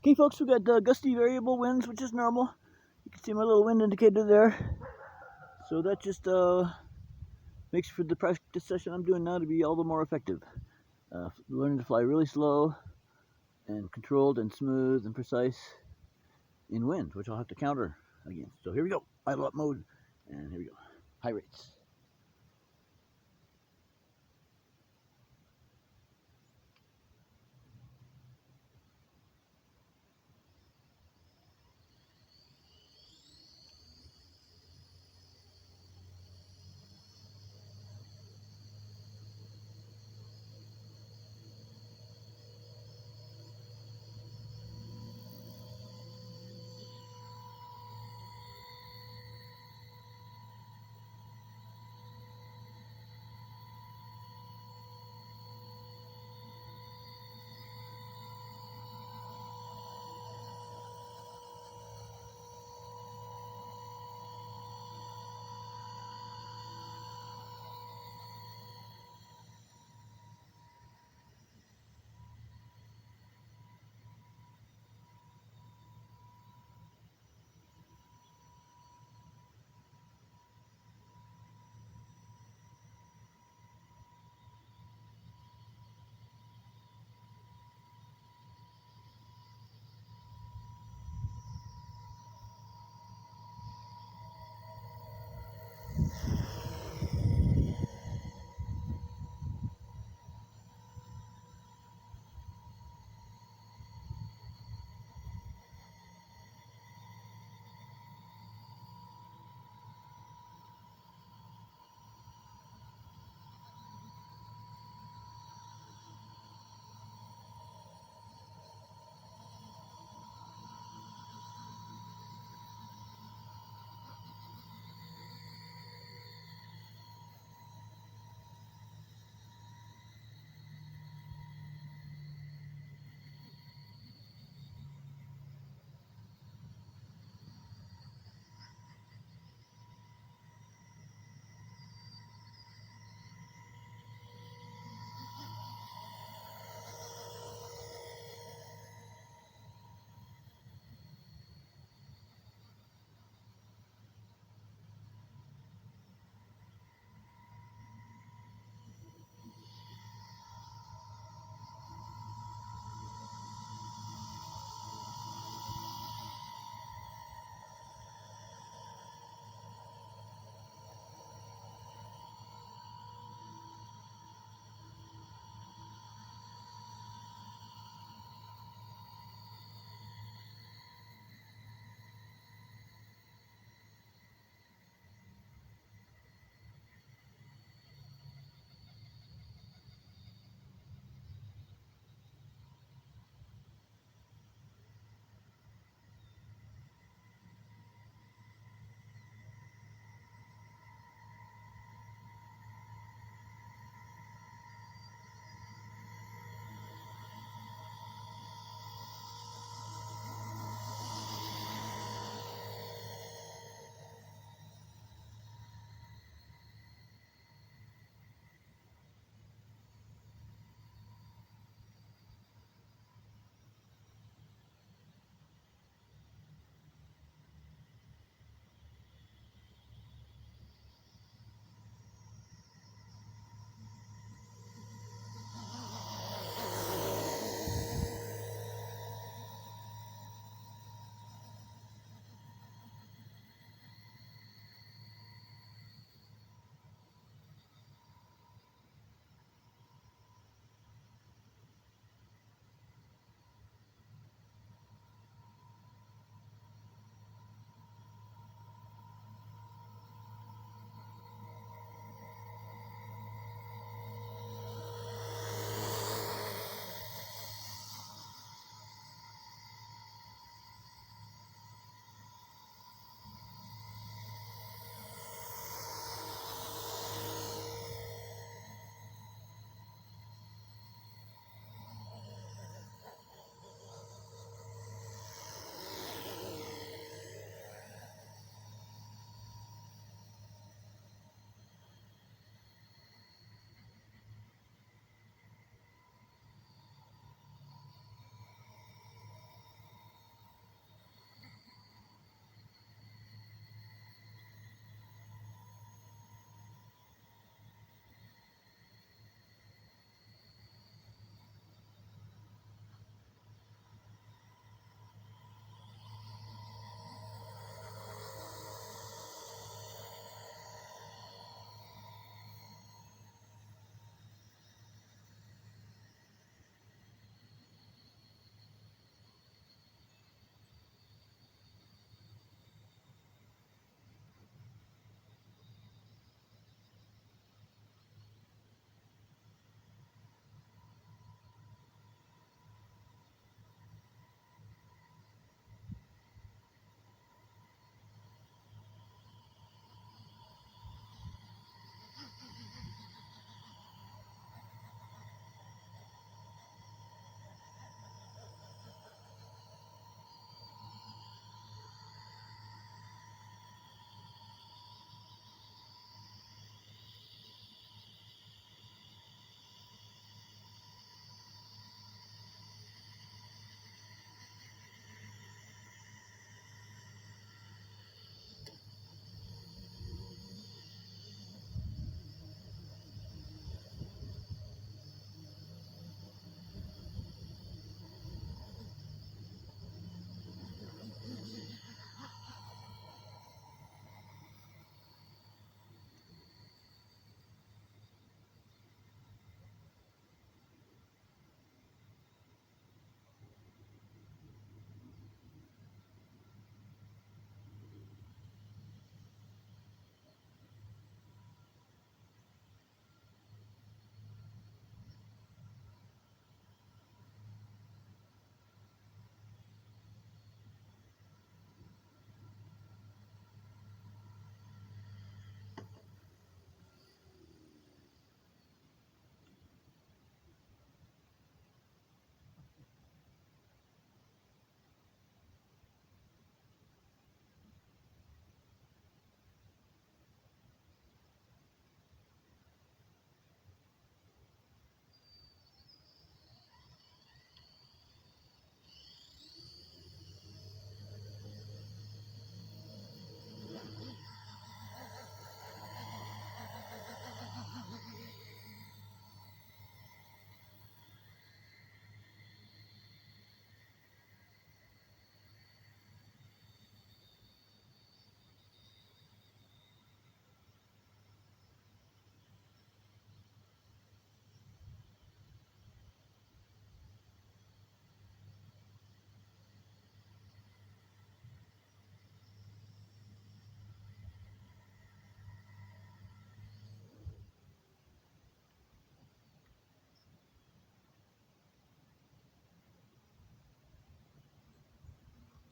Okay, folks, we got gusty variable winds, which is normal. You can see my little wind indicator there. So that just makes for the practice session I'm doing now to be all the more effective. Learning to fly really slow and controlled and smooth and precise in wind, which I'll have to counter against. So here we go, idle up mode, and here we go, high rates.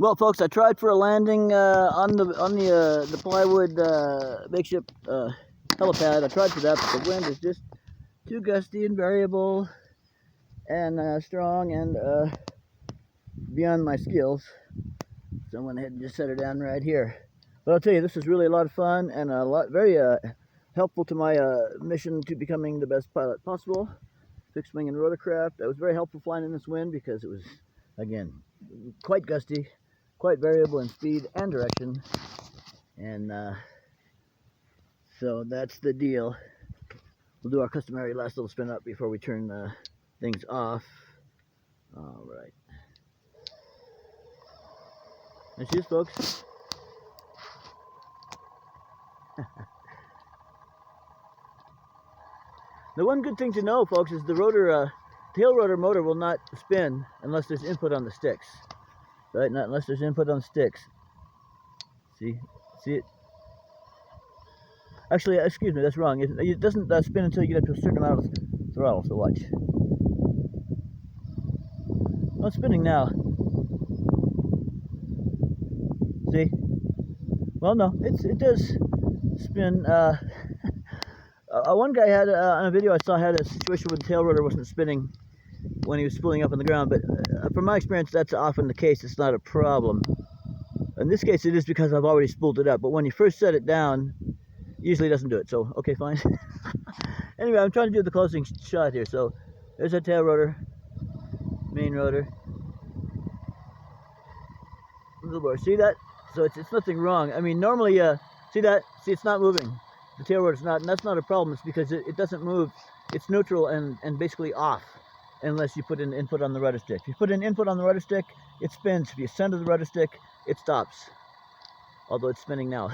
Well, folks, I tried for a landing on the plywood makeshift helipad. I tried for that, but the wind is just too gusty and variable and strong and beyond my skills. So I went ahead and just set her down right here. But I'll tell you, this is really a lot of fun and very helpful to my mission to becoming the best pilot possible. Fixed wing and rotorcraft. I was very helpful flying in this wind because it was, again, quite gusty, quite variable in speed and direction. And so that's the deal. We'll do our customary last little spin up before we turn things off. All right. There she is, folks. The one good thing to know, folks, is the rotor, tail rotor motor will not spin unless there's input on the sticks. Right? Not unless there's input on the sticks. See it? Actually, excuse me, that's wrong. It doesn't spin until you get up to a certain amount of throttle. So watch. Oh, it's spinning now. See? Well, no, it does spin. One guy had on a video I saw had a situation where the tail rotor wasn't spinning when he was spooling up on the ground, but from my experience, that's often the case. It's not a problem. In this case, it is because I've already spooled it up. But when you first set it down, usually it doesn't do it. So okay, fine. Anyway, I'm trying to do the closing shot here. So there's our tail rotor, main rotor. A little more. See that? So it's nothing wrong. I mean, normally, see that? See, it's not moving. The tail rotor's not, and that's not a problem. It's because it doesn't move. It's neutral and basically off unless you put in input on the rudder stick. If you put in input on the rudder stick, it spins. If you send to the rudder stick, it stops. Although it's spinning now.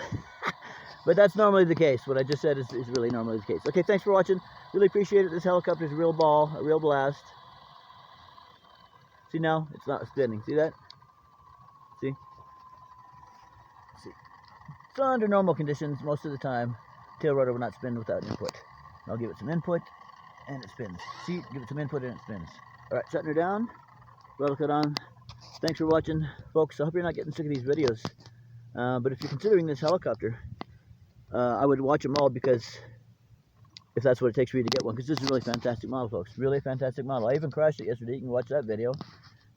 But that's normally the case. What I just said is really normally the case. Okay, thanks for watching. Really appreciate it. This helicopter is a real ball, a real blast. See now? It's not spinning. See that? See? See? So under normal conditions, most of the time, tail rotor will not spin without input. I'll give it some input, and it spins. See? Give it some input, and it spins. All right, shutting her down. Throttle cut on. Thanks for watching, folks. I hope you're not getting sick of these videos. But if you're considering this helicopter, I would watch them all, because if that's what it takes for you to get one, because this is a really fantastic model, folks. Really fantastic model. I even crashed it yesterday. You can watch that video.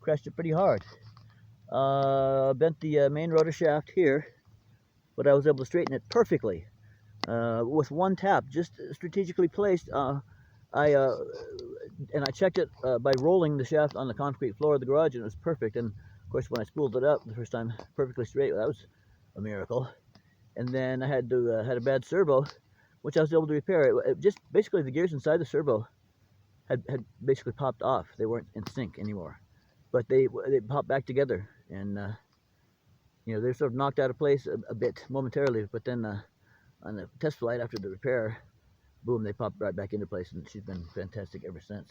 Crashed it pretty hard. Bent the main rotor shaft here, but I was able to straighten it perfectly with one tap, just strategically placed. I checked it by rolling the shaft on the concrete floor of the garage, and it was perfect. And of course, when I spooled it up the first time, perfectly straight, that was a miracle. And then I had a bad servo, which I was able to repair. It just basically the gears inside the servo had basically popped off. They weren't in sync anymore, but they popped back together, and you know, they're sort of knocked out of place a bit momentarily. But then on the test flight after the repair, boom, they popped right back into place, and she's been fantastic ever since.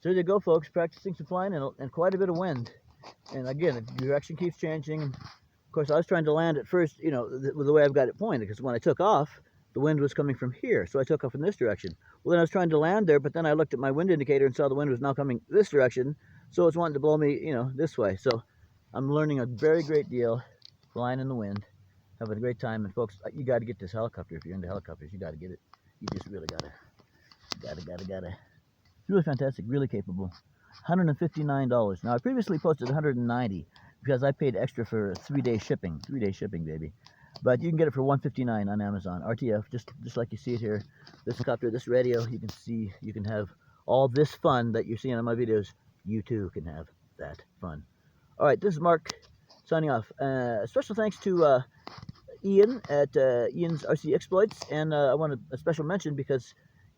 So there you go, folks, practicing some flying and quite a bit of wind. And again, the direction keeps changing. Of course, I was trying to land at first, you know, the way I've got it pointed, because when I took off, the wind was coming from here, so I took off in this direction. Well, then I was trying to land there, but then I looked at my wind indicator and saw the wind was now coming this direction, so it's wanting to blow me, you know, this way. So I'm learning a very great deal, flying in the wind, having a great time. And folks, you got to get this helicopter. If you're into helicopters, you got to get it. You just really gotta. It's really fantastic, really capable. $159. Now I previously posted $190 because I paid extra for 3-day shipping. 3-day shipping, baby. But you can get it for $159 on Amazon. RTF, just like you see it here. This helicopter, this radio, you can see, you can have all this fun that you're seeing on my videos. You too can have that fun. All right, this is Mark signing off. Special thanks to Ian at Ian's RC Exploits, and I want a special mention because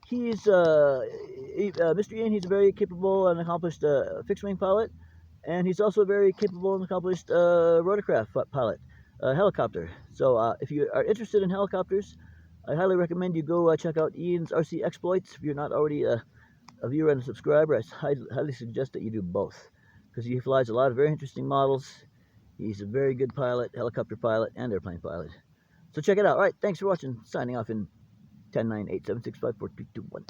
he's Mr. Ian. He's a very capable and accomplished fixed-wing pilot, and he's also a very capable and accomplished rotorcraft pilot, helicopter. So if you are interested in helicopters, I highly recommend you go check out Ian's RC Exploits. If you're not already a viewer and a subscriber, I highly suggest that you do both, because he flies a lot of very interesting models. He's a very good pilot, helicopter pilot, and airplane pilot. So check it out. All right, thanks for watching. Signing off in 10, 9, 8, 7, 6, 5, 4, 3, 2, 1.